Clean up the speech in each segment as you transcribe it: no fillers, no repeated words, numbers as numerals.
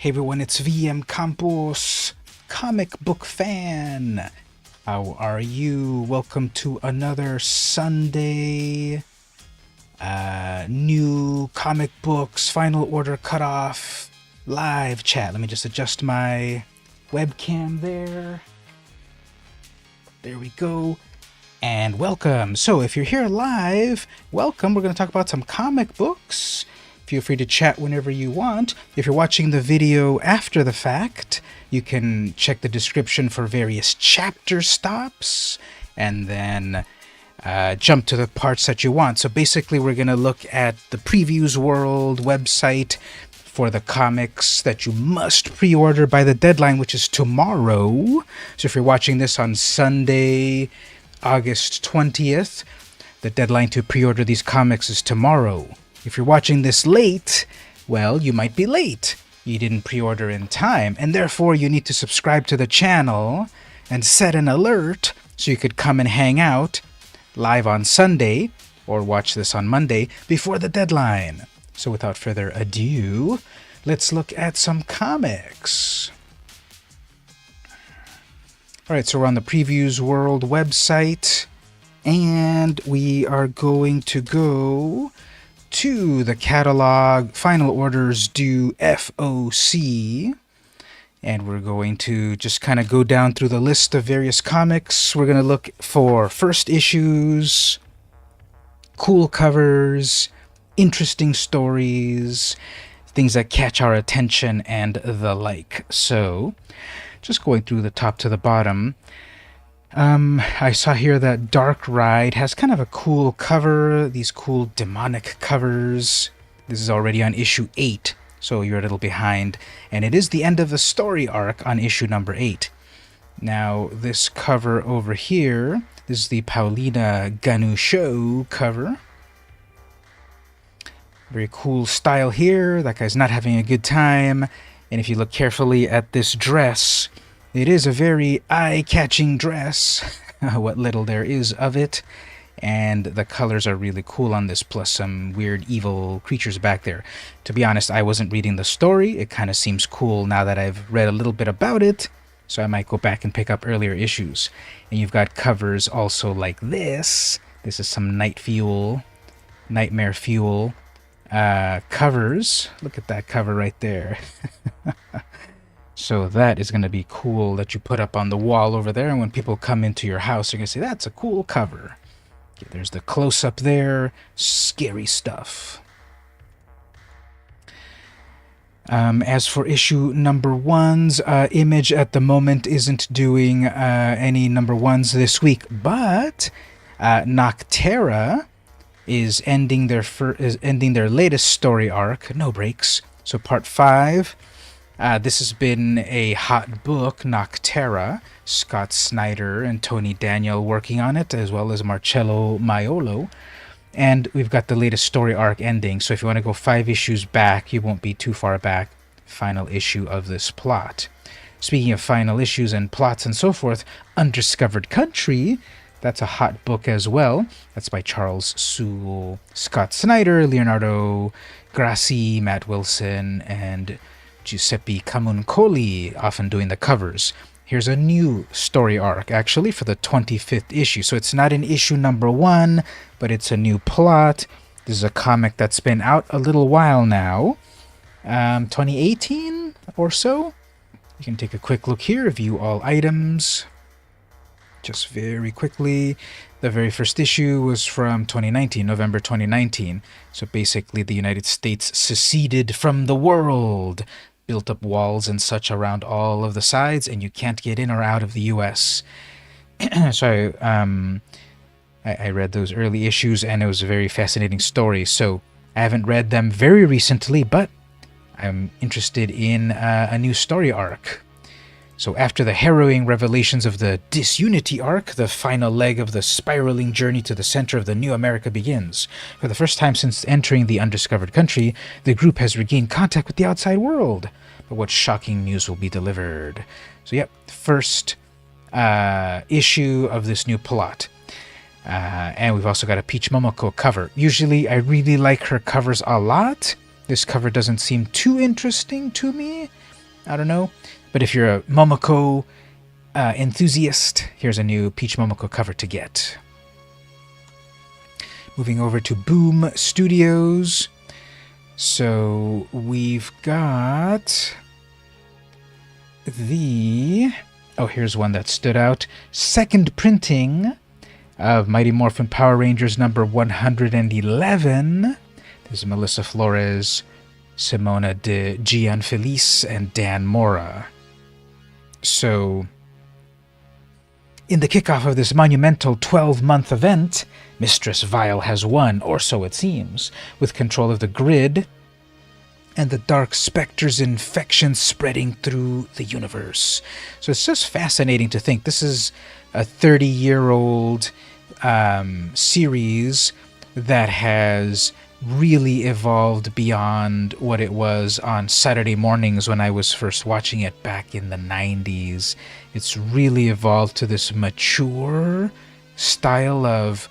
Hey everyone, it's VM Campos, comic book fan. How are you? Welcome to another Sunday. New comic books, final order cutoff, live chat. Let me just adjust my webcam there. There we go. And welcome. So if you're here live, welcome. We're going to talk about some comic books. Feel free to chat whenever you want. If you're watching the video after the fact, you can check the description for various chapter stops and then jump to the parts that you want. So basically, we're going to look at the Previews World website for the comics that you must pre-order by the deadline, which is tomorrow. So if you're watching this on Sunday, August 20th, the deadline to pre-order these comics is tomorrow. If you're watching this late, well, you might be late. You didn't pre-order in time, and therefore you need to subscribe to the channel and set an alert so you could come and hang out live on Sunday or watch this on Monday before the deadline. So without further ado, let's look at some comics. Alright, so we're on the Previews World website, and we are going to go to the catalog, final orders due FOC, and we're going to just kind of go down through the list of various comics. We're going to look for first issues, cool covers, interesting stories, things that catch our attention, and the like. So, just going through the top to the bottom. I saw here that Dark Ride has kind of a cool cover, these cool demonic covers. This is already on issue 8, so you're a little behind. And it is the end of the story arc on issue number 8. Now, this cover over here, this is the Paulina Ganucheau cover. Very cool style here. That guy's not having a good time. And if you look carefully at this dress, it is a very eye-catching dress, what little there is of it, and the colors are really cool on this, plus some weird evil creatures back there. To be honest, I wasn't reading the story. It kind of seems cool now that I've read a little bit about it, so I might go back and pick up earlier issues. And you've got covers also like this. This is some Nightmare Fuel covers. Look at that cover right there. So that is going to be cool that you put up on the wall over there, and when people come into your house, they're going to say, that's a cool cover. Okay, there's the close-up there. Scary stuff. As for issue number 1's, Image at the moment isn't doing any number 1's this week, but Nocterra is ending their latest story arc, No Breaks. So part 5. This has been a hot book, Nocterra. Scott Snyder and Tony Daniel working on it, as well as Marcello Maiolo. And we've got the latest story arc ending, so if you want to go 5 issues back, you won't be too far back. Final issue of this plot. Speaking of final issues and plots and so forth, Undiscovered Country, that's a hot book as well. That's by Charles Soule, Scott Snyder, Leonardo Grassi, Matt Wilson, and Giuseppe Camuncoli, often doing the covers. Here's a new story arc, actually, for the 25th issue. So it's not in issue number 1, but it's a new plot. This is a comic that's been out a little while now. 2018 or so. You can take a quick look here, view all items. Just very quickly, the very first issue was from 2019, November 2019. So basically the United States seceded from the world, built up walls and such around all of the sides, and you can't get in or out of the U.S. So I read those early issues, and it was a very fascinating story. So I haven't read them very recently, but I'm interested in a new story arc. So after the harrowing revelations of the Disunity arc, the final leg of the spiraling journey to the center of the new America begins. For the first time since entering the Undiscovered Country, the group has regained contact with the outside world. But what shocking news will be delivered? So yep, first issue of this new plot. And we've also got a Peach Momoko cover. Usually I really like her covers a lot. This cover doesn't seem too interesting to me. I don't know. But if you're a Momoko enthusiast, here's a new Peach Momoko cover to get. Moving over to Boom Studios. So we've got the... Oh, here's one that stood out. Second printing of Mighty Morphin Power Rangers number 111. There's Melissa Flores, Simona de Gianfelice, and Dan Mora. So, in the kickoff of this monumental 12-month event, Mistress Vile has won, or so it seems, with control of the grid and the Dark Spectre's infection spreading through the universe. So it's just fascinating to think this is a 30-year-old series that has really evolved beyond what it was on Saturday mornings when I was first watching it back in the 90s. It's really evolved to this mature style of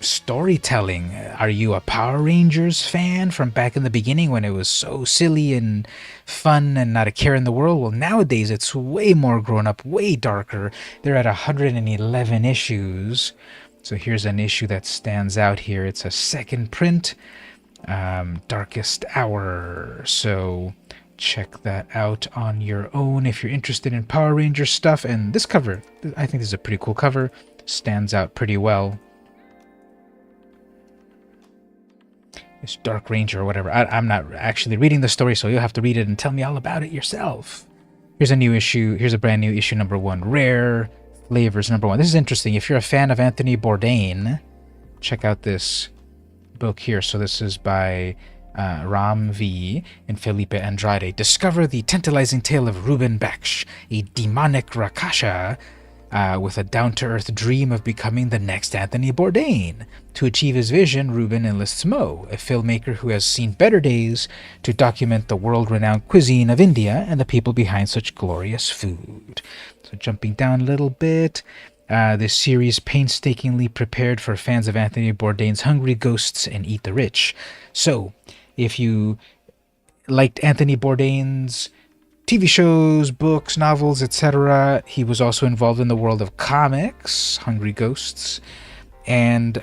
storytelling. Are you a Power Rangers fan from back in the beginning when it was so silly and fun and not a care in the world? Well, nowadays it's way more grown up, way darker. They're at 111 issues. So here's an issue that stands out here. It's a second print, Darkest Hour. So check that out on your own if you're interested in Power Rangers stuff. And this cover, I think this is a pretty cool cover. Stands out pretty well. It's Dark Ranger or whatever. I'm not actually reading the story, so you'll have to read it and tell me all about it yourself. Here's a new issue. Here's a brand new issue number 1. Rare Flavors number 1. This is interesting. If you're a fan of Anthony Bourdain, check out this book here. So this is by Ram V. and Felipe Andrade. Discover the tantalizing tale of Ruben Baksh, a demonic Rakasha with a down-to-earth dream of becoming the next Anthony Bourdain. To achieve his vision, Ruben enlists Mo, a filmmaker who has seen better days, to document the world-renowned cuisine of India and the people behind such glorious food. So jumping down a little bit, this series painstakingly prepared for fans of Anthony Bourdain's Hungry Ghosts and Eat the Rich. So, if you liked Anthony Bourdain's TV shows, books, novels, etc. He was also involved in the world of comics, Hungry Ghosts, and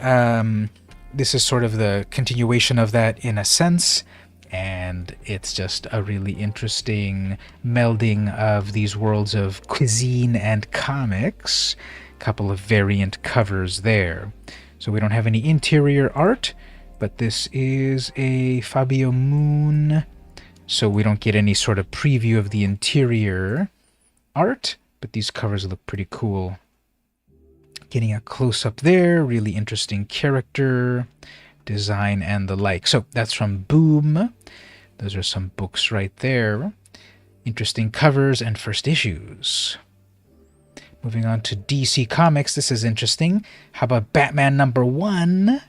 this is sort of the continuation of that in a sense, and it's just a really interesting melding of these worlds of cuisine and comics. A couple of variant covers there. So we don't have any interior art, but this is a Fabio Moon, so we don't get any sort of preview of the interior art, but these covers look pretty cool. Getting a close-up there, really interesting character design and the like. So that's from Boom. Those are some books right there. Interesting covers and first issues. Moving on to DC Comics, this is interesting. How about Batman number 1?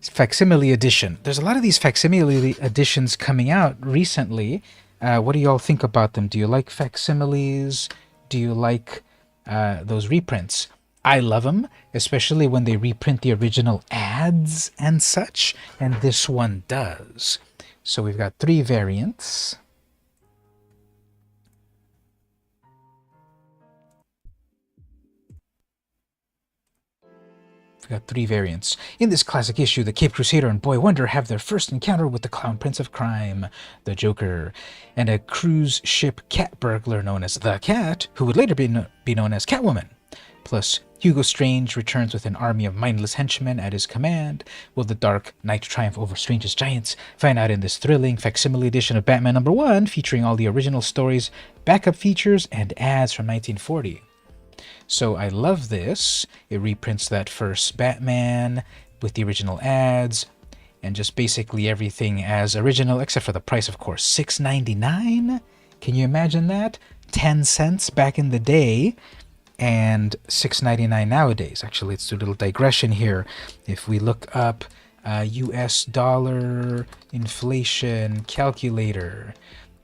Facsimile edition. There's a lot of these facsimile editions coming out recently. What do you all think about them? Do you like facsimiles? Do you like those reprints? I love them, especially when they reprint the original ads and such, and this one does. So we've got 3 variants. We've got 3 variants. In this classic issue, the Cape Crusader and Boy Wonder have their first encounter with the Clown Prince of Crime, the Joker, and a cruise ship cat burglar known as the Cat, who would later be known as Catwoman. Plus, Hugo Strange returns with an army of mindless henchmen at his command. Will the Dark Knight triumph over Strange's giants? Find out in this thrilling facsimile edition of Batman number 1, featuring all the original stories, backup features, and ads from 1940. So I love this. It reprints that first Batman with the original ads and just basically everything as original, except for the price, of course. $6.99? Can you imagine that? 10 cents back in the day and $6.99 nowadays. Actually, let's do a little digression here. If we look up US dollar inflation calculator,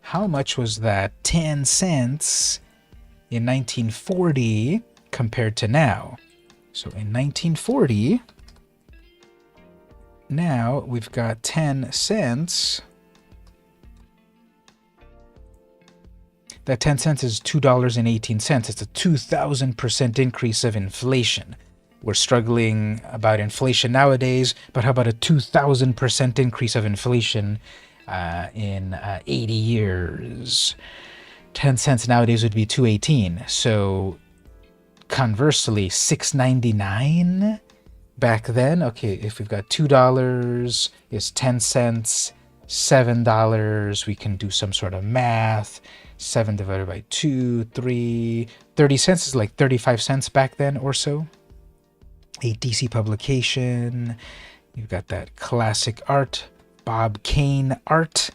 how much was that 10 cents in 1940 compared to now? So in 1940, now we've got 10 cents that 10 cents is $2.18. It's a 2,000% increase of inflation. We're struggling about inflation nowadays, but how about a 2,000% increase of inflation in 80 years? 10 cents nowadays would be $2.18. So conversely, $6.99 back then. Okay, if we've got $2 is 10 cents, $7, we can do some sort of math. 7 divided by 2, 3, 30 cents is like 35 cents back then or so. A DC publication. You've got that classic art, Bob Kane art.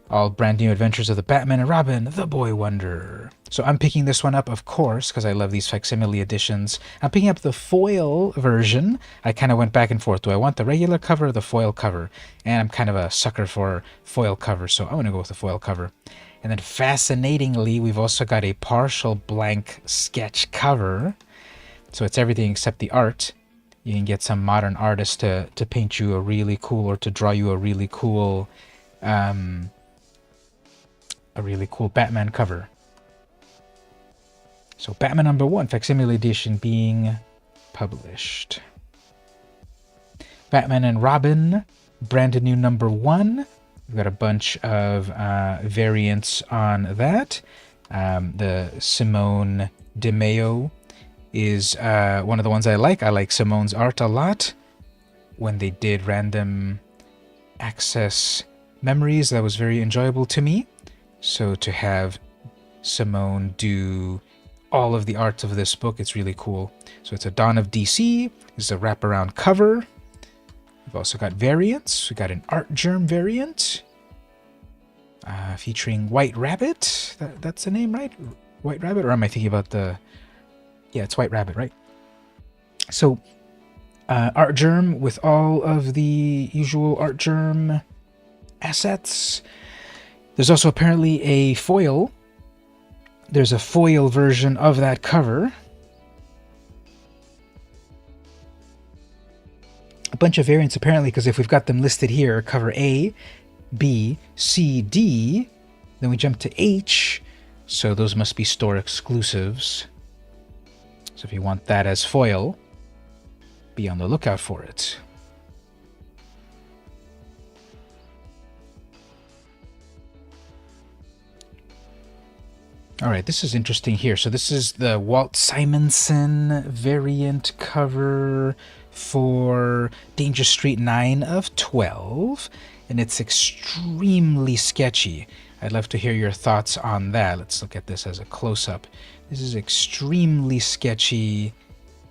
All brand new adventures of the Batman and Robin, the Boy Wonder. So I'm picking this one up, of course, because I love these facsimile editions. I'm picking up the foil version. I kind of went back and forth. Do I want the regular cover or the foil cover? And I'm kind of a sucker for foil cover, so I'm going to go with the foil cover. And then fascinatingly, we've also got a partial blank sketch cover. So it's everything except the art. You can get some modern artist to paint you a really cool, or to draw you a really cool Batman cover. So Batman #1 facsimile edition being published. Batman and Robin, brand new #1. We've got a bunch of variants on that. The Simone DeMeo is one of the ones I like. I like Simone's art a lot. When they did Random Access Memories, that was very enjoyable to me. So to have Simone do all of the art of this book, it's really cool. So it's a Dawn of DC. It's a wraparound cover. We've also got variants. We've got an Art Germ variant featuring White Rabbit. That's the name, right? White Rabbit? Or am I thinking about the... Yeah, it's White Rabbit, right? So Art Germ with all of the usual Art Germ assets. There's also apparently a foil. There's a foil version of that cover. A bunch of variants apparently, because if we've got them listed here, cover A, B, C, D, then we jump to H, so those must be store exclusives. So if you want that as foil, be on the lookout for it. All right, this is interesting here. So this is the Walt Simonson variant cover for Danger Street 9 of 12, and it's extremely sketchy. I'd love to hear your thoughts on that. Let's look at this as a close-up. This is extremely sketchy,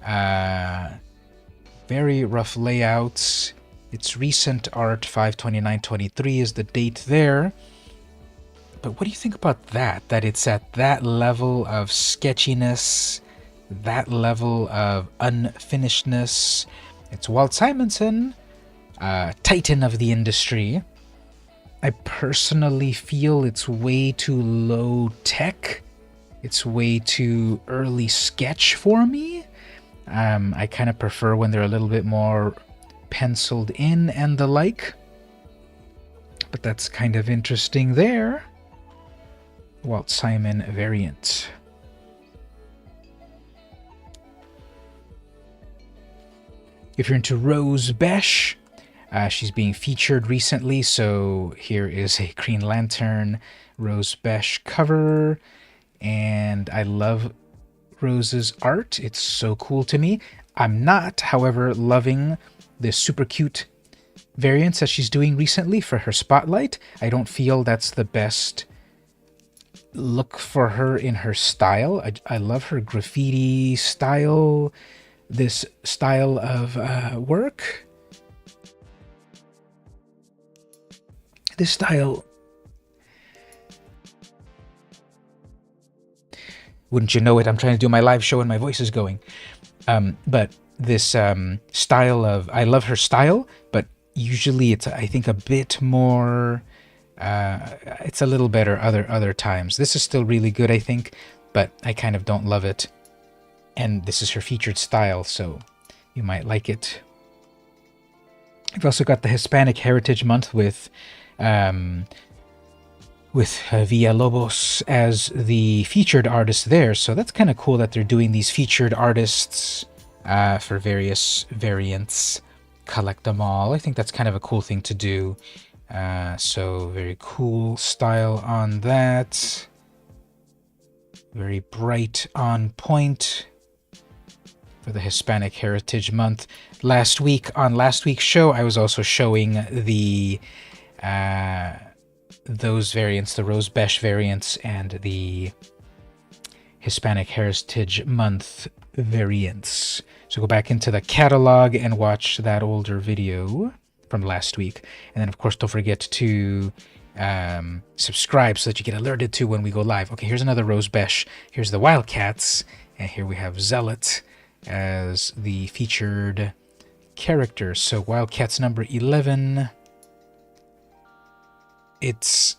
very rough layouts. It's recent art, 5/29/23 is the date there. But what do you think about that? That it's at that level of sketchiness, that level of unfinishedness. It's Walt Simonson, titan of the industry. I personally feel it's way too low tech. It's way too early sketch for me. I kind of prefer when they're a little bit more penciled in and the like. But that's kind of interesting there. Walt Simon variant. If you're into Rose Besh, she's being featured recently, so here is a Green Lantern Rose Besh cover, and I love Rose's art. It's so cool to me. I'm not, however, loving the super cute variants that she's doing recently for her Spotlight. I don't feel that's the best look for her in her style. I love her graffiti style, this style of work. This style, wouldn't you know it, I'm trying to do my live show and my voice is going. But this style of, I love her style, but usually it's, I think, a bit more... it's a little better other times. This is still really good, I think, but I kind of don't love it. And this is her featured style, so you might like it. We've also got the Hispanic Heritage Month with with Villalobos as the featured artist there. So that's kind of cool that they're doing these featured artists for various variants. Collect them all. I think that's kind of a cool thing to do. So very cool style on that. Very bright, on point for the Hispanic Heritage Month. Last week's show, I was also showing the those variants, the Rose Besh variants and the Hispanic Heritage Month variants. So go back into the catalog and watch that older video from last week. And then, of course, don't forget to subscribe so that you get alerted to when we go live. Okay, here's another Rose Besh. Here's the Wildcats. And here we have Zealot as the featured character. So Wildcats number 11. It's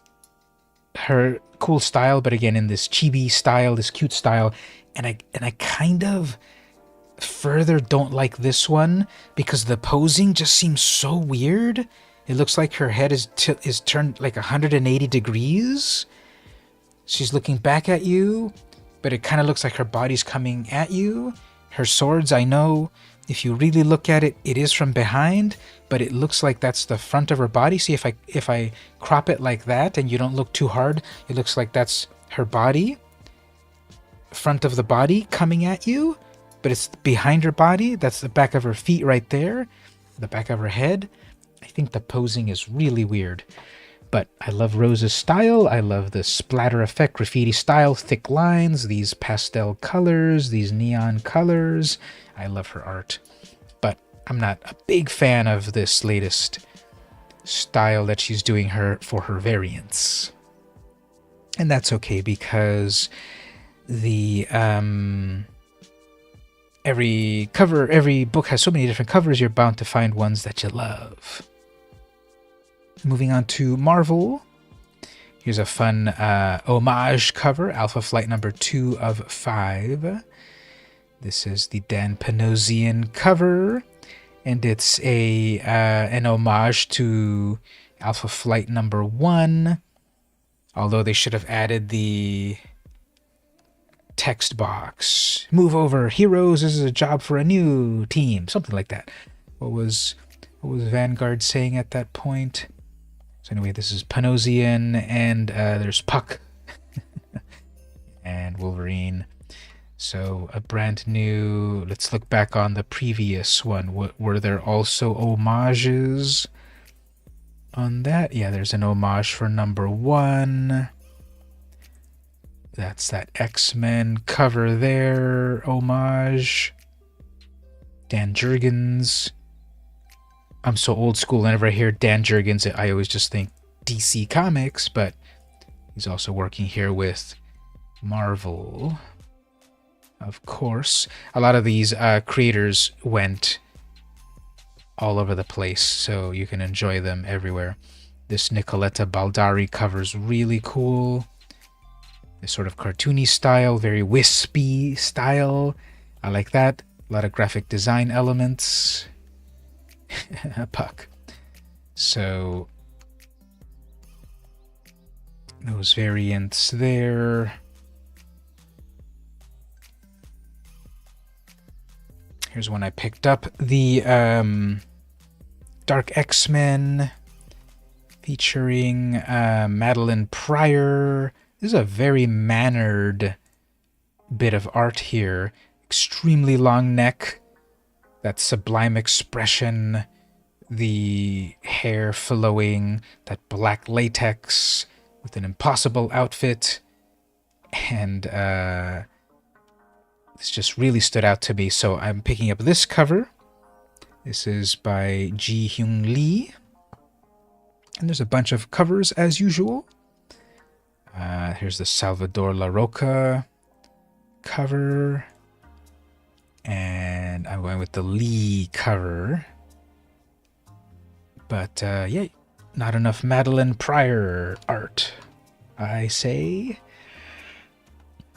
her cool style, but again in this chibi style, this cute style. And I kind of further don't like this one because the posing just seems so weird. It looks like her head is turned like 180 degrees. She's looking back at you, but it kind of looks like her body's coming at you. Her swords, I know, if you really look at it, it is from behind, but it looks like that's the front of her body. See, if I crop it like that and you don't look too hard, it looks like that's her body, front of the body coming at you, but it's behind her body. That's the back of her feet right there, the back of her head. I think the posing is really weird, but I love Rose's style. I love the splatter effect, graffiti style, thick lines, these pastel colors, these neon colors. I love her art, but I'm not a big fan of this latest style that she's doing for her variants. And that's okay because the every book has so many different covers, you're bound to find ones that you love. Moving on to Marvel. Here's a fun homage cover, Alpha Flight number 2 of 5. This is the Dan Panosian cover, and it's an homage to Alpha Flight number 1, although they should have added the text box. Move over, heroes, this is a job for a new team. Something like that. What was Vanguard saying at that point? So anyway, this is Panosian, and there's Puck and Wolverine. So a brand new, let's look back on the previous one. Were there also homages on that? Yeah, there's an homage for number 1. That's that X-Men cover there, homage. Dan Jurgens. I'm so old school. Whenever I hear Dan Jurgens, I always just think DC Comics, but he's also working here with Marvel. Of course, a lot of these creators went all over the place, so you can enjoy them everywhere. This Nicoletta Baldari cover's really cool. This sort of cartoony style, very wispy style. I like that. A lot of graphic design elements. Puck. So those variants there. Here's one I picked up. The Dark X-Men featuring Madeline Pryor. This is a very mannered bit of art here. Extremely long neck. That sublime expression. The hair flowing. That black latex with an impossible outfit. And this just really stood out to me. So I'm picking up this cover. This is by Ji Hyung Lee. And there's a bunch of covers as usual. Here's the Salvador La Roca cover. And I'm going with the Lee cover. But yeah, not enough Madeline Pryor art, I say.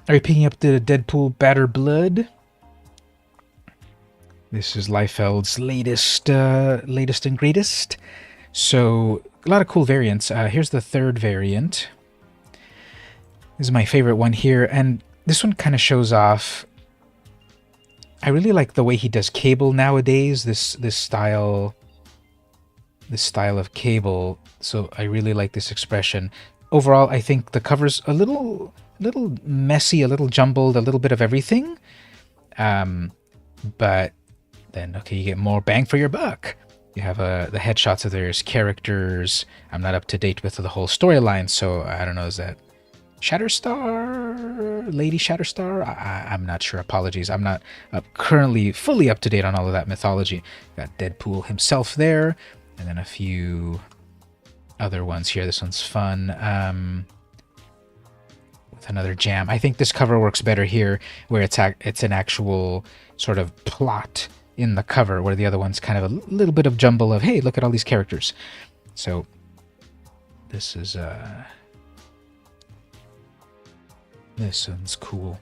Are you picking up the Deadpool Batter Blood? This is Liefeld's latest and greatest. So a lot of cool variants. Here's the third variant. This is my favorite one here, and this one kind of shows off. I really like the way he does Cable nowadays. This style of Cable. So I really like this expression. Overall, I think the cover's a little messy, a little jumbled, a little bit of everything. But then, okay, you get more bang for your buck. You have the headshots of there's characters. I'm not up to date with the whole storyline, so I don't know, is that Shatterstar? Lady Shatterstar? I'm not sure. Apologies. I'm not currently fully up to date on all of that mythology. Got Deadpool himself there, and then a few other ones here. This one's fun. With another jam. I think this cover works better here, where it's an actual sort of plot in the cover, where the other one's kind of a little bit of jumble of, hey, look at all these characters. So this is this one's cool.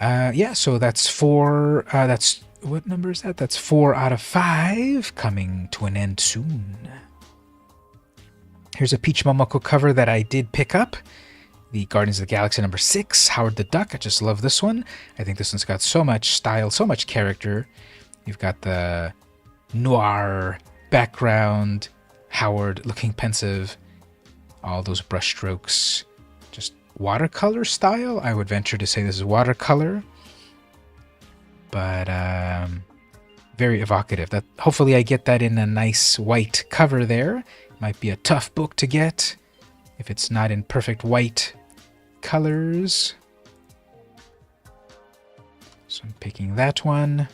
Yeah, so that's 4. That's, what number is that? That's 4 out of 5, coming to an end soon. Here's a Peach Momoko cover that I did pick up. The Guardians of the Galaxy number 6, Howard the Duck. I just love this one. I think this one's got so much style, so much character. You've got the noir background, Howard looking pensive, all those brush strokes. Just watercolor style. I would venture to say this is watercolor. But very evocative. That hopefully I get that in a nice white cover there. Might be a tough book to get if it's not in perfect white colors. So I'm picking that one.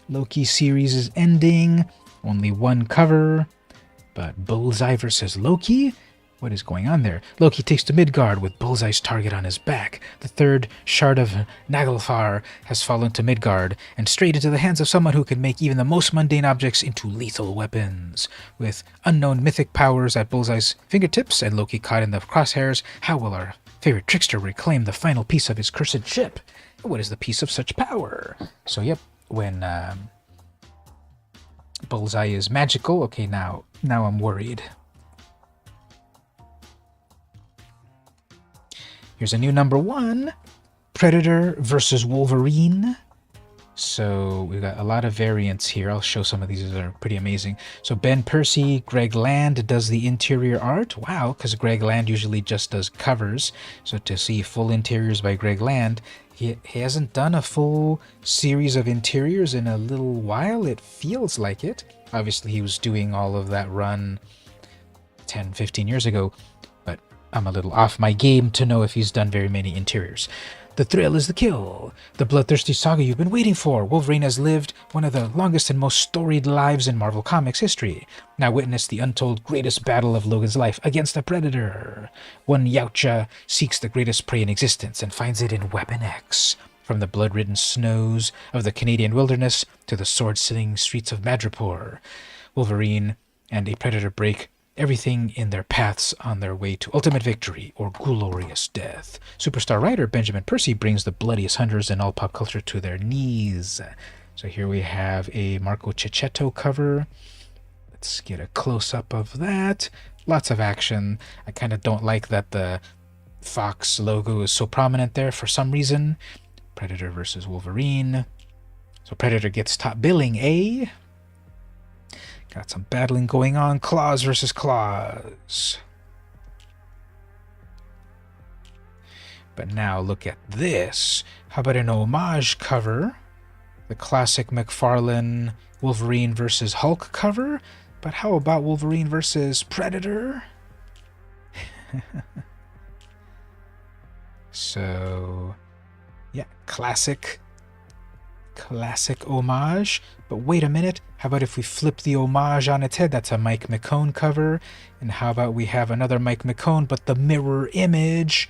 Loki series is ending. Only one cover. But Bullseye versus Loki? What is going on there? Loki takes to Midgard with Bullseye's target on his back. The third shard of Naglfar has fallen to Midgard and straight into the hands of someone who can make even the most mundane objects into lethal weapons. With unknown mythic powers at Bullseye's fingertips and Loki caught in the crosshairs, how will our favorite trickster reclaim the final piece of his cursed ship? What is the piece of such power? So yep, when Bullseye is magical, okay, now I'm worried. Here's a new number 1, Predator versus Wolverine. So we've got a lot of variants here. I'll show some of these that are pretty amazing. So Ben Percy, Greg Land does the interior art. Wow, because Greg Land usually just does covers. So to see full interiors by Greg Land, he hasn't done a full series of interiors in a little while. It feels like it. Obviously, he was doing all of that run 10, 15 years ago. I'm a little off my game to know if he's done very many interiors. The thrill is the kill. The bloodthirsty saga you've been waiting for. Wolverine has lived one of the longest and most storied lives in Marvel Comics history. Now witness the untold greatest battle of Logan's life against the Predator. One Yautja seeks the greatest prey in existence and finds it in Weapon X. From the blood-ridden snows of the Canadian wilderness to the sword-sitting streets of Madripoor, Wolverine and a Predator break everything in their paths on their way to ultimate victory or glorious death. Superstar writer Benjamin Percy brings the bloodiest hunters in all pop culture to their knees. So here we have a Marco Cicchetto cover. Let's get a close-up of that. Lots of action. I kind of don't like that the Fox logo is so prominent there for some reason. Predator versus Wolverine. So Predator gets top billing, eh? Got some battling going on. Claws versus claws. But now look at this. How about an homage cover? The classic McFarlane Wolverine versus Hulk cover? But how about Wolverine versus Predator? So, yeah, classic homage. But wait a minute, how about if we flip the homage on its head? That's a Mike McCone cover. And how about we have another Mike McCone, but the mirror image,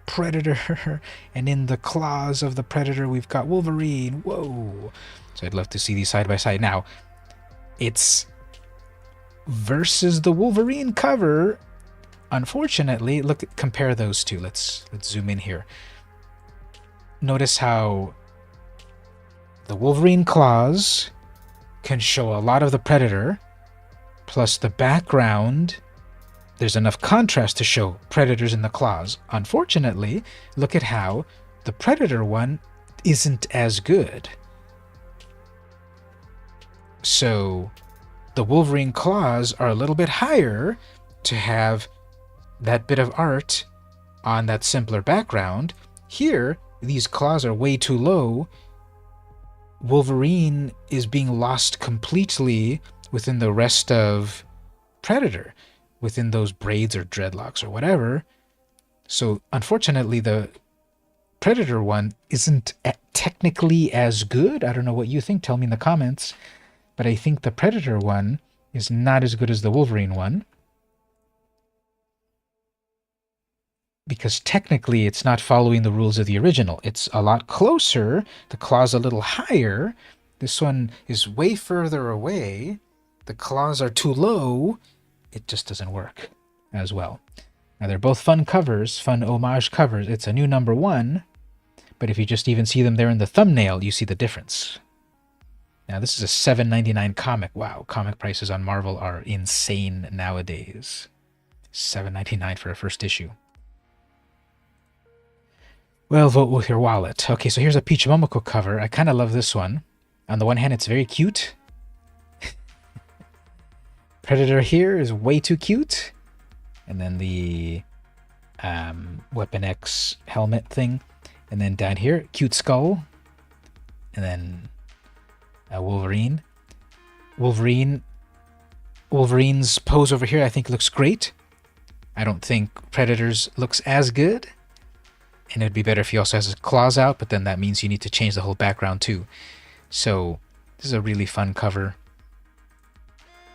Predator, and in the claws of the Predator we've got Wolverine. Whoa. So I'd love to see these side by side. Now, it's versus the Wolverine cover. Unfortunately, compare those two. Let's zoom in here. Notice how the Wolverine claws can show a lot of the Predator, plus the background there's enough contrast to show predators in the claws. Unfortunately, look at how the Predator one isn't as good. So the Wolverine claws are a little bit higher to have that bit of art on that simpler background. Here, these claws are way too low. Wolverine is being lost completely within the rest of Predator, within those braids or dreadlocks or whatever. So unfortunately, the Predator one isn't technically as good. I don't know what you think. Tell me in the comments. But I think the Predator one is not as good as the Wolverine one. Because technically it's not following the rules of the original. It's a lot closer. The claw's a little higher. This one is way further away. The claws are too low. It just doesn't work as well. Now they're both fun covers, fun homage covers. It's a new #1. But if you just even see them there in the thumbnail, you see the difference. Now, this is a $7.99 comic. Wow, comic prices on Marvel are insane nowadays. $7.99 for a first issue. Well, vote with your wallet. Okay, so here's a Peach Momoko cover. I kind of love this one. On the one hand, it's very cute. Predator here is way too cute. And then the Weapon X helmet thing. And then down here, cute skull. And then Wolverine. Wolverine's pose over here I think looks great. I don't think Predator's looks as good. And it'd be better if he also has his claws out, but then that means you need to change the whole background too. So this is a really fun cover.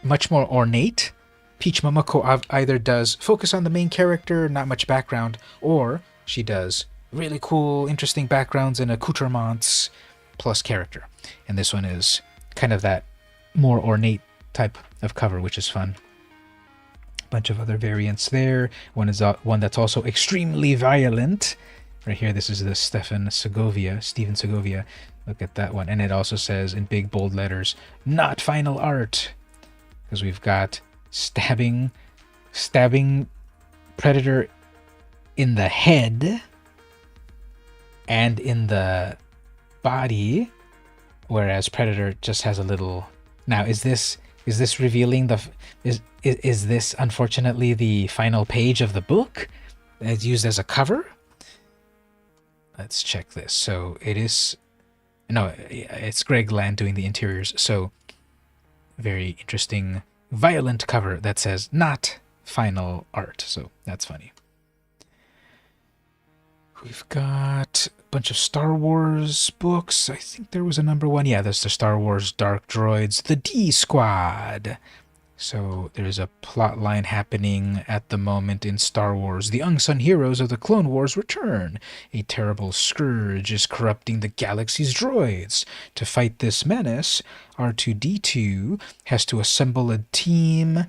Much more ornate. Peach Momoko either does focus on the main character, not much background, or she does really cool, interesting backgrounds and accoutrements plus character. And this one is kind of that more ornate type of cover, which is fun. Bunch of other variants there. One is one that's also extremely violent. Right here, this is the Steven Segovia. Look at that one. And it also says in big bold letters, not final art. Because we've got stabbing Predator in the head and in the body, whereas Predator just has a little. Now, is this revealing the is this unfortunately the final page of the book that's used as a cover? Let's check this. So it is. No, it's Greg Land doing the interiors. So very interesting, violent cover that says not final art. So that's funny. We've got a bunch of Star Wars books. I think there was a #1. Yeah, there's the Star Wars Dark Droids, the D Squad. So there's a plot line happening at the moment in Star Wars. The unsung heroes of the Clone Wars return. A terrible scourge is corrupting the galaxy's droids. To fight this menace, R2-D2 has to assemble a team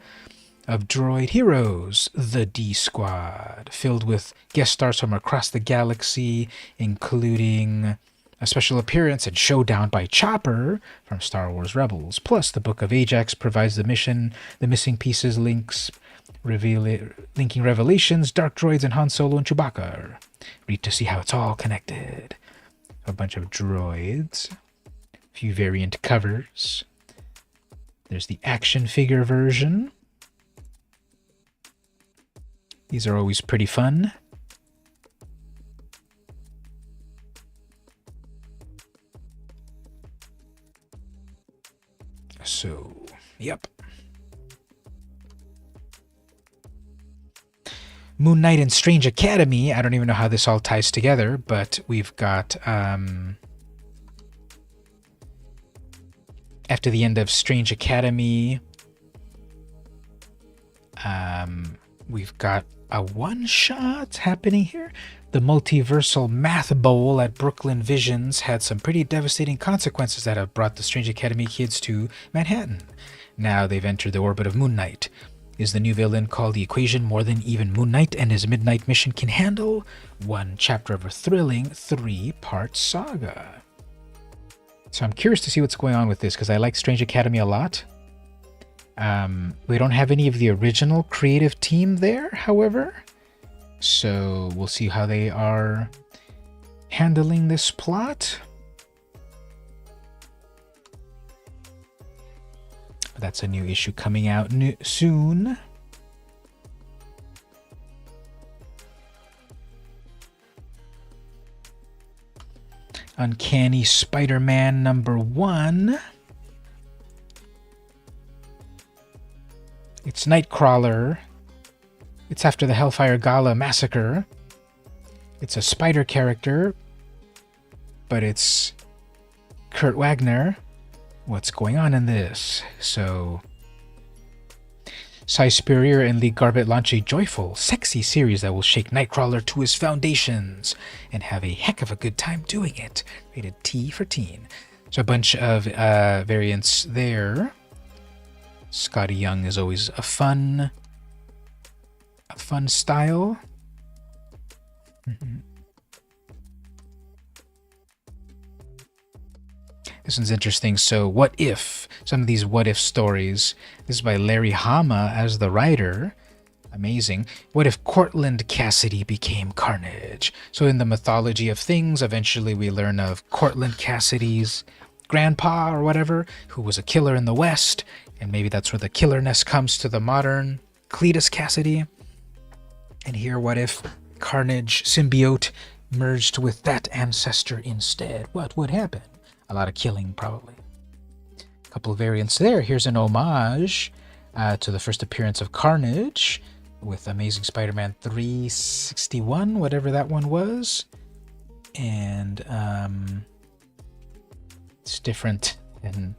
of droid heroes, the D Squad, filled with guest stars from across the galaxy, including a special appearance and showdown by Chopper from Star Wars Rebels. Plus, the Book of Ajax provides the missing pieces, linking revelations, Dark Droids, and Han Solo and Chewbacca. Read to see how it's all connected. A bunch of droids, a few variant covers. There's the action figure version. These are always pretty fun. So, yep. Moon Knight and Strange Academy. I don't even know how this all ties together, but we've got, after the end of Strange Academy, we've got a one-shot happening here. The multiversal math bowl at Brooklyn Visions had some pretty devastating consequences that have brought the Strange Academy kids to Manhattan. Now they've entered the orbit of Moon Knight. Is the new villain called the Equation more than even Moon Knight and his Midnight Mission can handle? One chapter of a thrilling 3-part saga. So I'm curious to see what's going on with this, because I like Strange Academy a lot. We don't have any of the original creative team there, however. So we'll see how they are handling this plot. That's a new issue coming out soon. Uncanny Spider-Man #1. It's Nightcrawler. It's after the Hellfire Gala massacre. It's a spider character, but it's Kurt Wagner. What's going on in this? So, Cy Spurrier and Lee Garbett launch a joyful, sexy series that will shake Nightcrawler to his foundations and have a heck of a good time doing it. Rated T for teen. So a bunch of variants there. Scotty Young is always a fun style. This one's interesting. So what if, some of these what if stories, this is by Larry Hama as the writer. Amazing. What if Cortland Cassidy became Carnage? So in the mythology of things, eventually we learn of Cortland Cassidy's grandpa or whatever, who was a killer in the West, and maybe that's where the killerness comes to the modern Cletus Cassidy. And here, what if Carnage symbiote merged with that ancestor instead? What would happen? A lot of killing, probably. A couple of variants there. Here's an homage to the first appearance of Carnage with Amazing Spider-Man 361, whatever that one was. And it's different than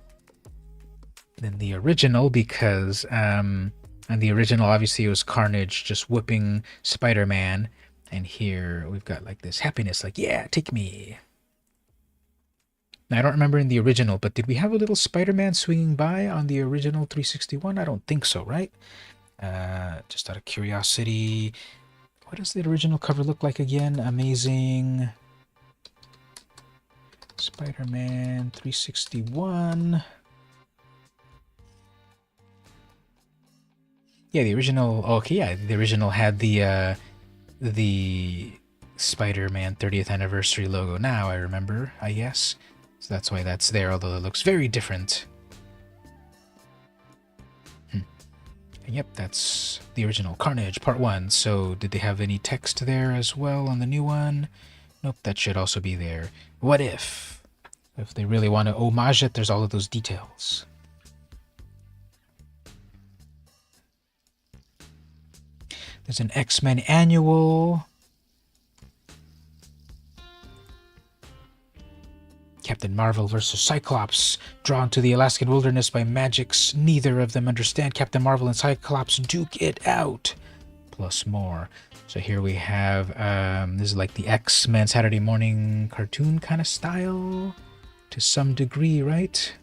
the original because in the original, obviously, it was Carnage just whooping Spider-Man. And here we've got like this happiness, like, yeah, take me. Now, I don't remember in the original, but did we have a little Spider-Man swinging by on the original 361? I don't think so, right? Just out of curiosity, what does the original cover look like again? Amazing Spider-Man 361. Yeah, the original. Okay, yeah, the original had the Spider-Man 30th anniversary logo. Now I remember, I guess. So that's why that's there, although it looks very different. And yep, that's the original Carnage Part 1. So did they have any text there as well on the new one? Nope, that should also be there. What if? If they really want to homage it, there's all of those details. There's an X-Men annual. Captain Marvel versus Cyclops, drawn to the Alaskan wilderness by magics neither of them understand. Captain Marvel and Cyclops duke it out, plus more. So here we have, this is like the X-Men Saturday morning cartoon kind of style, to some degree, right?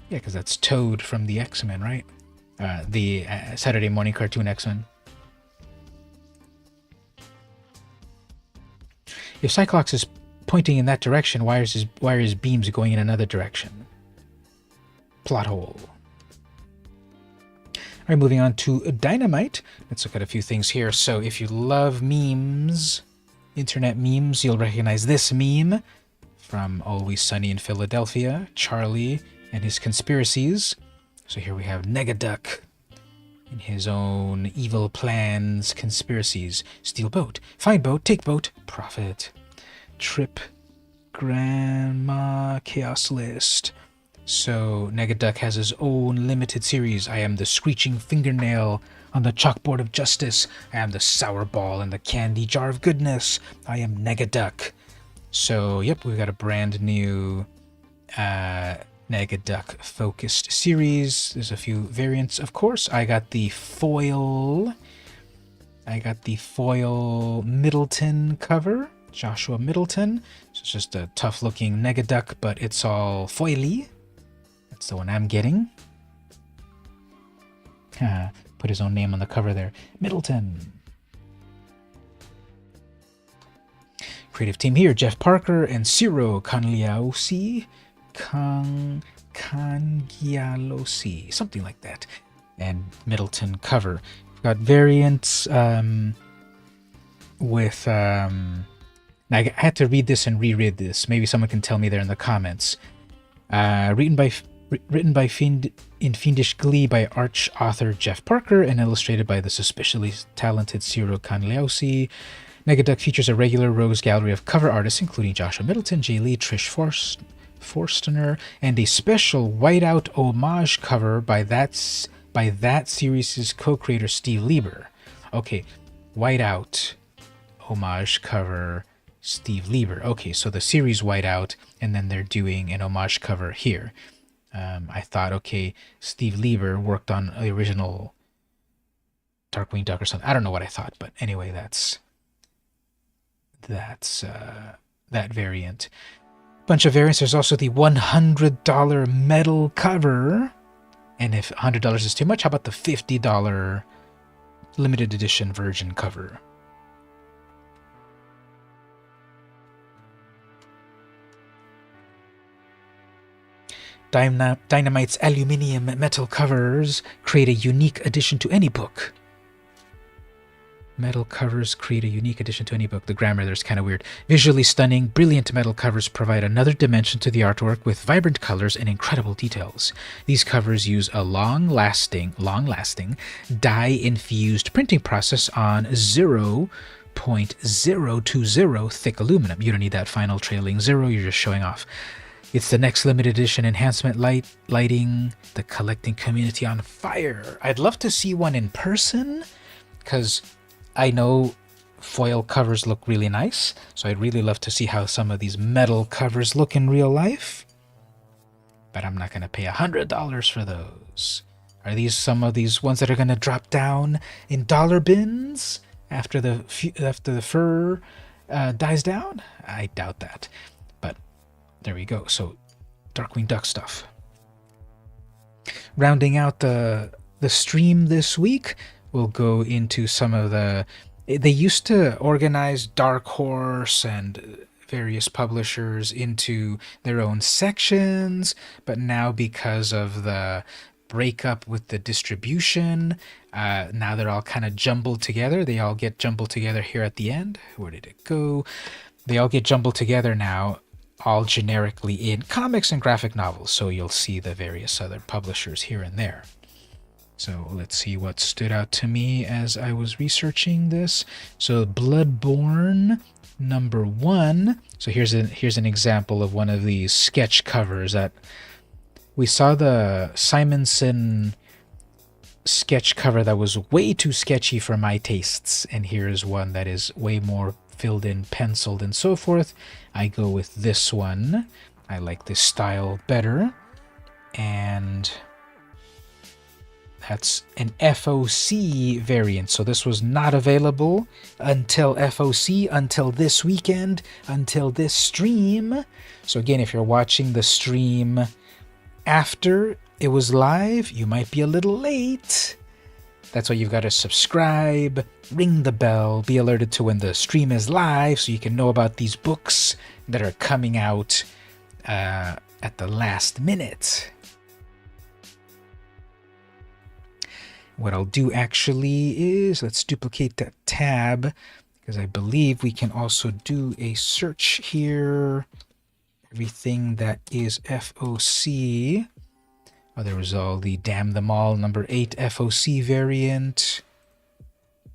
Yeah, because that's Toad from the X-Men, right? The Saturday morning cartoon X-Men. If Cyclops is pointing in that direction, why are his beams going in another direction? Plot hole. All right, moving on to Dynamite. Let's look at a few things here. So if you love memes, internet memes, you'll recognize this meme from Always Sunny in Philadelphia, Charlie and his conspiracies. So here we have Negaduck and his own evil plans, conspiracies. Steal boat, find boat, take boat, profit. Trip, Grandma, Chaos List. So Negaduck has his own limited series. I am the screeching fingernail on the chalkboard of justice. I am the sour ball in the candy jar of goodness. I am Negaduck. So, yep, we've got a brand new Negaduck focused series. There's a few variants, of course. I got the foil Middleton cover. Joshua Middleton. So it's just a tough looking Negaduck, but it's all foily. That's the one I'm getting. Put his own name on the cover there. Middleton. Creative team here, Jeff Parker and Ciro Conliausi. Kangialosi, something like that. And Middleton cover. We've got variants with... Now I had to read this and reread this. Maybe someone can tell me there in the comments. Written by in fiendish glee by arch author Jeff Parker and illustrated by the suspiciously talented Ciro Canliausi. Negaduck features a regular rogues gallery of cover artists including Joshua Middleton, Jay Lee, Trish Forstener, and a special whiteout homage cover by that series' co-creator Steve Lieber. Okay, whiteout homage cover Steve Lieber. Okay, so the series whiteout, and then they're doing an homage cover here. I thought, okay, Steve Lieber worked on the original Darkwing Duck or something. I don't know what I thought, but anyway, that's that variant. Bunch of variants. There's also the $100 metal cover. And if $100 is too much, how about the $50 limited edition virgin cover? Dynamite's aluminium metal covers create a unique addition to any book. Metal covers create a unique addition to any book. The grammar there's kind of weird. Visually stunning, brilliant metal covers provide another dimension to the artwork with vibrant colors and incredible details. These covers use a long-lasting, dye-infused printing process on 0.020 thick aluminum. You don't need that final trailing zero, you're just showing off. It's the next limited edition enhancement lighting the collecting community on fire. I'd love to see one in person, because I know foil covers look really nice, so I'd really love to see how some of these metal covers look in real life. But I'm not going to pay $100 for those. Are these some of these ones that are going to drop down in dollar bins after the fur dies down? I doubt that. But there we go. So Darkwing Duck stuff. Rounding out the stream this week, we'll go into some of the... They used to organize Dark Horse and various publishers into their own sections, but now because of the breakup with the distribution, now they're all kind of jumbled together. They all get jumbled together here at the end. Where did it go? They all get jumbled together now, all generically in comics and graphic novels, so you'll see the various other publishers here and there. So let's see what stood out to me as I was researching this. So Bloodborne #1. So here's an example of one of these sketch covers that we saw. The Simonson sketch cover that was way too sketchy for my tastes, and here's one that is way more filled in, penciled, and so forth. I go with this one. I like this style better, and that's an FOC variant. So this was not available until FOC, until this weekend, until this stream. So again, if you're watching the stream after it was live, you might be a little late. That's why you've got to subscribe, ring the bell, be alerted to when the stream is live so you can know about these books that are coming out at the last minute. What I'll do actually is, let's duplicate that tab, because I believe we can also do a search here. Everything that is FOC. Oh, there was all the Damn Them All #8 FOC variant.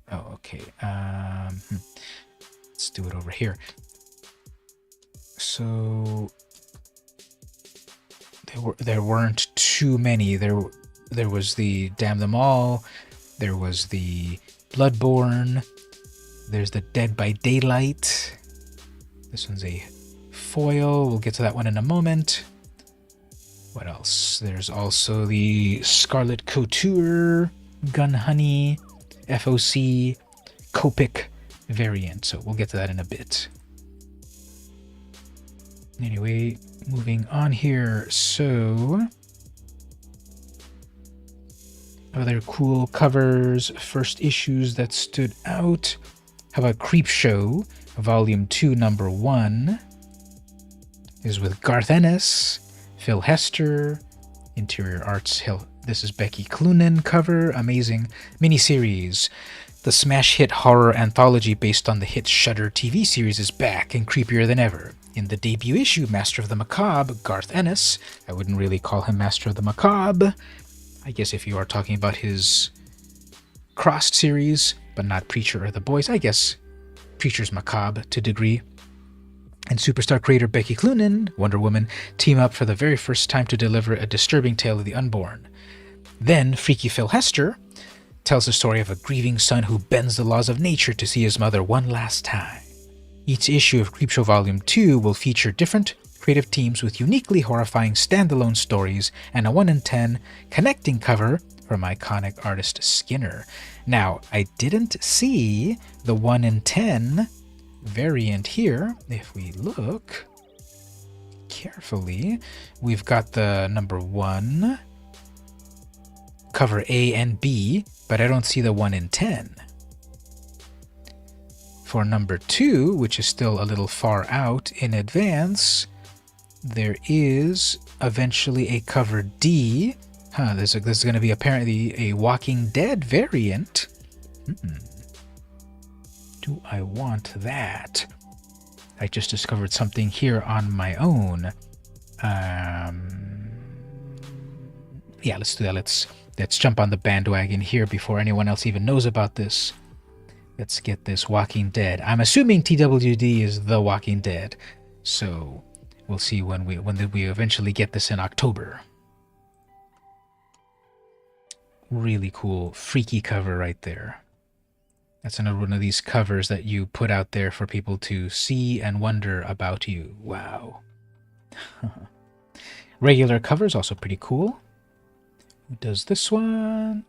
Oh, okay. Let's do it over here. So there weren't too many. There was the Damn Them All, there was the Bloodborne, there's the Dead by Daylight. This one's a foil, we'll get to that one in a moment. What else? There's also the Scarlet Couture, Gun Honey, FOC, Copic variant, so we'll get to that in a bit. Anyway, moving on here, so... other cool covers, first issues that stood out. How about Creepshow, Volume 2, #1, is with Garth Ennis, Phil Hester. Interior arts, this is Becky Cloonan cover. Amazing miniseries. The smash hit horror anthology based on the hit Shudder TV series is back and creepier than ever. In the debut issue, Master of the Macabre, Garth Ennis, I wouldn't really call him Master of the Macabre. I guess if you are talking about his Crossed series, but not Preacher or The Boys, I guess Preacher's macabre to degree. And superstar creator Becky Cloonan, Wonder Woman, team up for the very first time to deliver a disturbing tale of the unborn. Then Freaky Phil Hester tells the story of a grieving son who bends the laws of nature to see his mother one last time. Each issue of Creepshow Volume 2 will feature different creative teams with uniquely horrifying standalone stories and a 1 in 10 connecting cover from iconic artist Skinner. Now, I didn't see the 1 in 10 variant here. If we look carefully, we've got the number 1, cover A and B, but I don't see the 1 in 10. For number 2, which is still a little far out in advance, there is eventually a cover D. This is going to be apparently a Walking Dead variant. Do I want that? I just discovered something here on my own. Yeah, let's do that. Let's jump on the bandwagon here before anyone else even knows about this. Let's get this Walking Dead. I'm assuming TWD is The Walking Dead, so we'll see when we eventually get this in October. Really cool, freaky cover right there. That's another one of these covers that you put out there for people to see and wonder about you. Wow. Regular covers also pretty cool. Who does this one?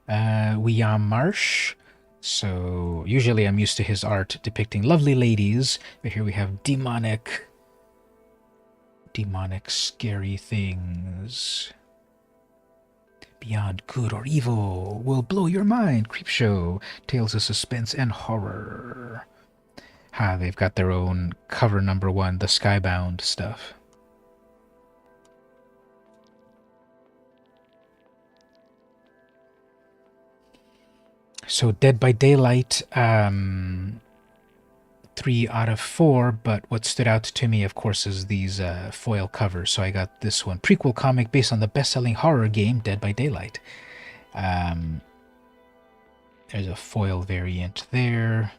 William Marsh. So usually I'm used to his art depicting lovely ladies, but here we have demonic, scary things. Beyond good or evil will blow your mind. Creepshow, tales of suspense and horror. They've got their own cover number 1, the Skybound stuff. So Dead by Daylight, 3 out of 4, but what stood out to me, of course, is these foil covers. So I got this one, prequel comic based on the best-selling horror game Dead by Daylight. There's a foil variant there.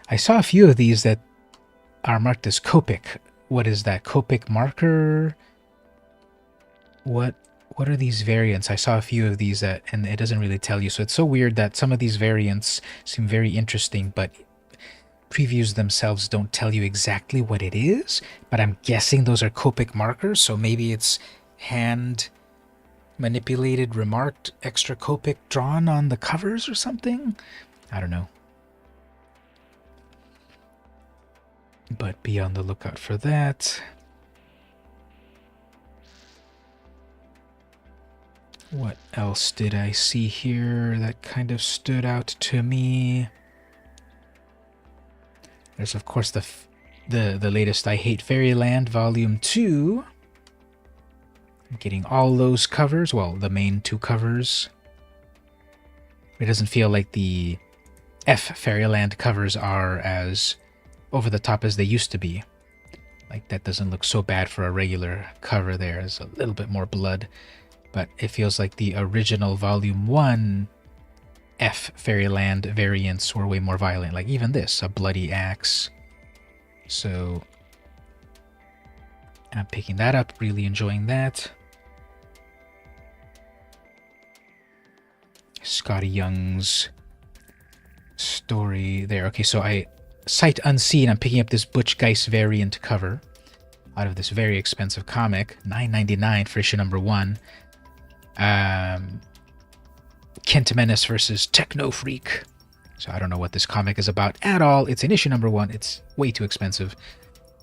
I saw a few of these that are marked as Copic. What is that? Copic marker? What are these variants? I saw a few of these and it doesn't really tell you. So it's so weird that some of these variants seem very interesting, but previews themselves don't tell you exactly what it is. But I'm guessing those are Copic markers, so maybe it's hand manipulated, remarked, extra Copic drawn on the covers or something. I don't know. But be on the lookout for that. What else did I see here that kind of stood out to me? There's, of course, the latest I Hate Fairyland Volume 2. I'm getting all those covers. Well, the main 2 covers. It doesn't feel like the F Fairyland covers are as over the top as they used to be. Like, that doesn't look so bad for a regular cover there. There's a little bit more blood. But it feels like the original Volume 1 F Fairyland variants were way more violent. Like even this, a bloody axe. So I'm picking that up, really enjoying that. Scotty Young's story there. Okay, so sight unseen, I'm picking up this Butch Geist variant cover out of this very expensive comic, $9.99 for issue number 1. Kent Menace versus Techno Freak. So I don't know what this comic is about at all. It's in issue number 1. It's way too expensive,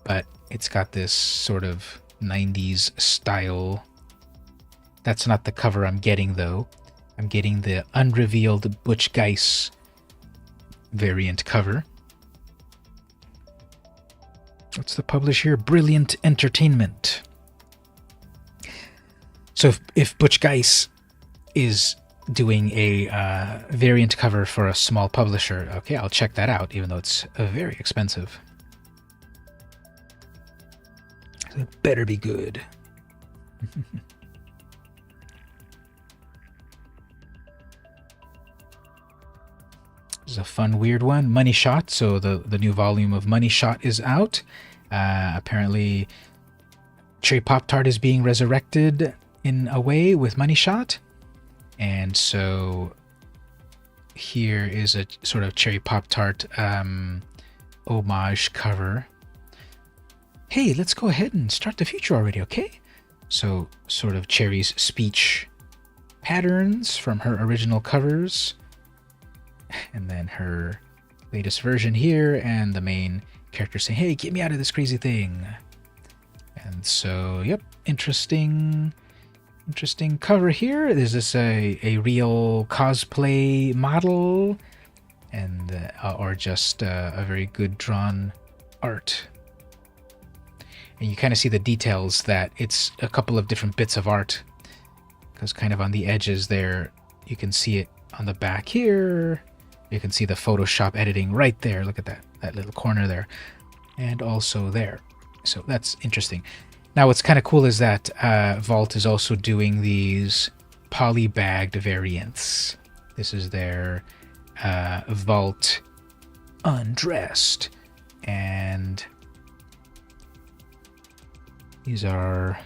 but it's got this sort of 90s style. That's not the cover I'm getting, though. I'm getting the unrevealed Butch Geist variant cover. What's the publisher? Brilliant Entertainment. So if Butch Geis is doing a variant cover for a small publisher, okay, I'll check that out, even though it's very expensive. So it better be good. This is a fun, weird one. Money Shot. So the new volume of Money Shot is out. Apparently, Cherry Pop-Tart is being resurrected in a way with Money Shot. And so here is a sort of Cherry Pop-Tart homage cover. Hey, let's go ahead and start the future already, okay? So sort of Cherry's speech patterns from her original covers. And then her latest version here, and the main character saying, hey, get me out of this crazy thing. And so, yep, interesting cover here. Is this a real cosplay model, and or just a very good drawn art? And you kind of see the details that it's a couple of different bits of art, because kind of on the edges there, you can see it on the back here. You can see the Photoshop editing right there. Look at that little corner there, and also there. So that's interesting. Now, what's kind of cool is that Vault is also doing these poly-bagged variants. This is their Vault Undressed, and these are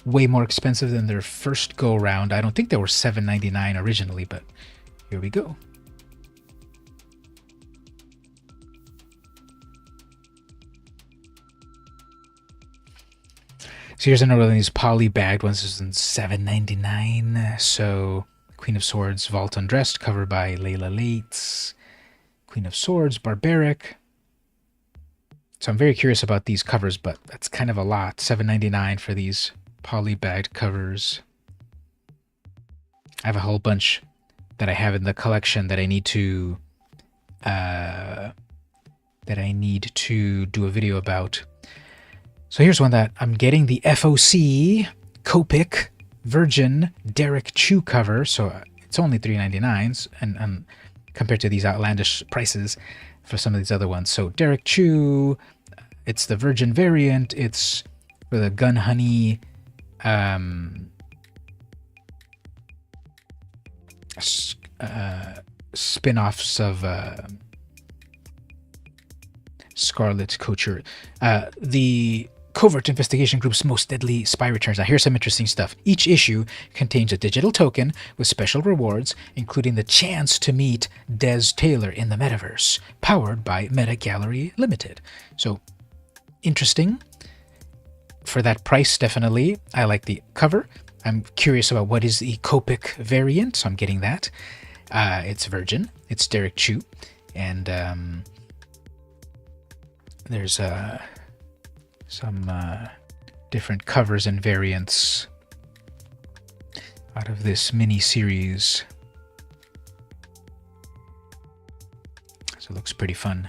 way more expensive than their first go-round. I don't think they were $7.99 originally, but here we go. So here's another one of these poly-bagged ones. This is in $7.99. So Queen of Swords, Vault Undressed, cover by Layla Lates. Queen of Swords, Barbaric. So I'm very curious about these covers, but that's kind of a lot. $7.99 for these poly-bagged covers. I have a whole bunch that I have in the collection that I need to do a video about. So here's one that I'm getting, the FOC Copic Virgin Derek Chew cover. So it's only $3.99, and compared to these outlandish prices for some of these other ones. So Derek Chew, it's the Virgin variant. It's for the Gun Honey spin-offs of Scarlet Couture. The Covert Investigation Group's Most Deadly Spy returns. Now, here's some interesting stuff. Each issue contains a digital token with special rewards, including the chance to meet Des Taylor in the metaverse, powered by Meta Gallery Limited. So, interesting. For that price, definitely. I like the cover. I'm curious about what is the Copic variant, so I'm getting that. It's Virgin. It's Derek Chew. And there's some different covers and variants out of this mini-series. So it looks pretty fun.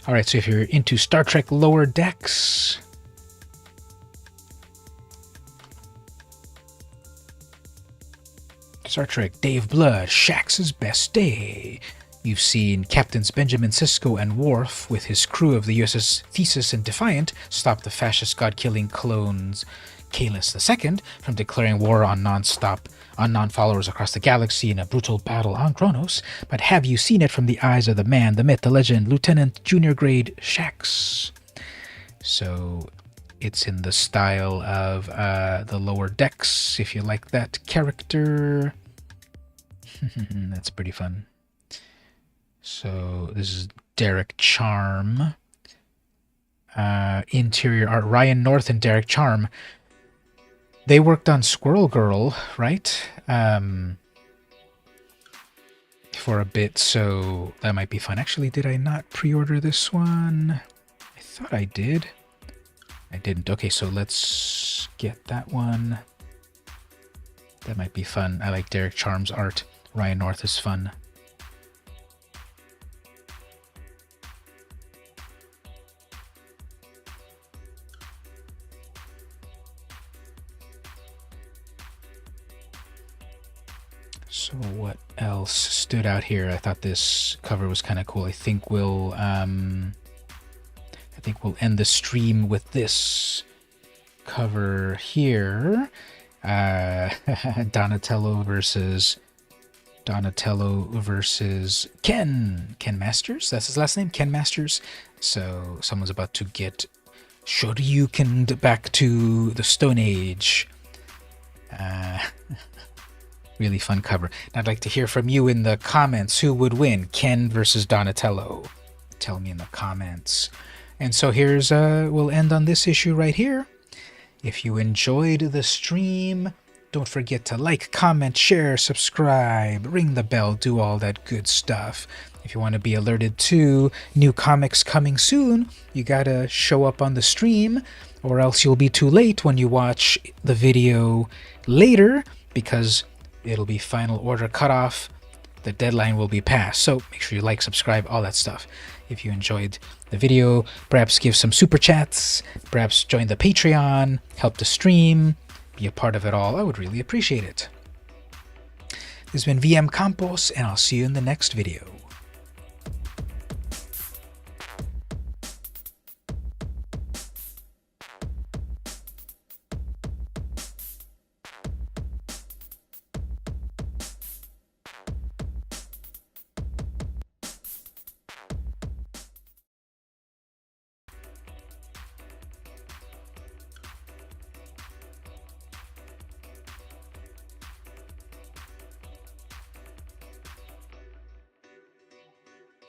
All right, so if you're into Star Trek Lower Decks, Star Trek Day of Blood, Shax's Best Day. You've seen Captains Benjamin Sisko and Worf with his crew of the USS Thesis and Defiant stop the fascist god-killing clones Kahless II from declaring war on non-followers across the galaxy in a brutal battle on Kronos. But have you seen it from the eyes of the man, the myth, the legend, Lieutenant Junior Grade Shax? So it's in the style of the Lower Decks, if you like that character. That's pretty fun. So this is Derek Charm. Interior art, Ryan North and Derek Charm. They worked on Squirrel Girl, right? For a bit, so that might be fun. Actually, did I not pre-order this one? I thought I did. I didn't. Okay, so let's get that one. That might be fun. I like Derek Charm's art. Ryan North is fun. So what else stood out here? I thought this cover was kind of cool. I think we'll end the stream with this cover here. Donatello versus Ken Masters. That's his last name, Ken Masters. So someone's about to get Shoryukened back to the Stone Age. Really fun cover. And I'd like to hear from you in the comments. Who would win, Ken versus Donatello? Tell me in the comments. And so here's, we'll end on this issue right here. If you enjoyed the stream, don't forget to like, comment, share, subscribe, ring the bell, do all that good stuff. If you want to be alerted to new comics coming soon, you gotta show up on the stream, or else you'll be too late when you watch the video later, because it'll be final order cutoff. The deadline will be passed. So make sure you like, subscribe, all that stuff. If you enjoyed the video, perhaps give some super chats, perhaps join the Patreon, help the stream, be a part of it all. I would really appreciate it. This has been VM Campos, and I'll see you in the next video.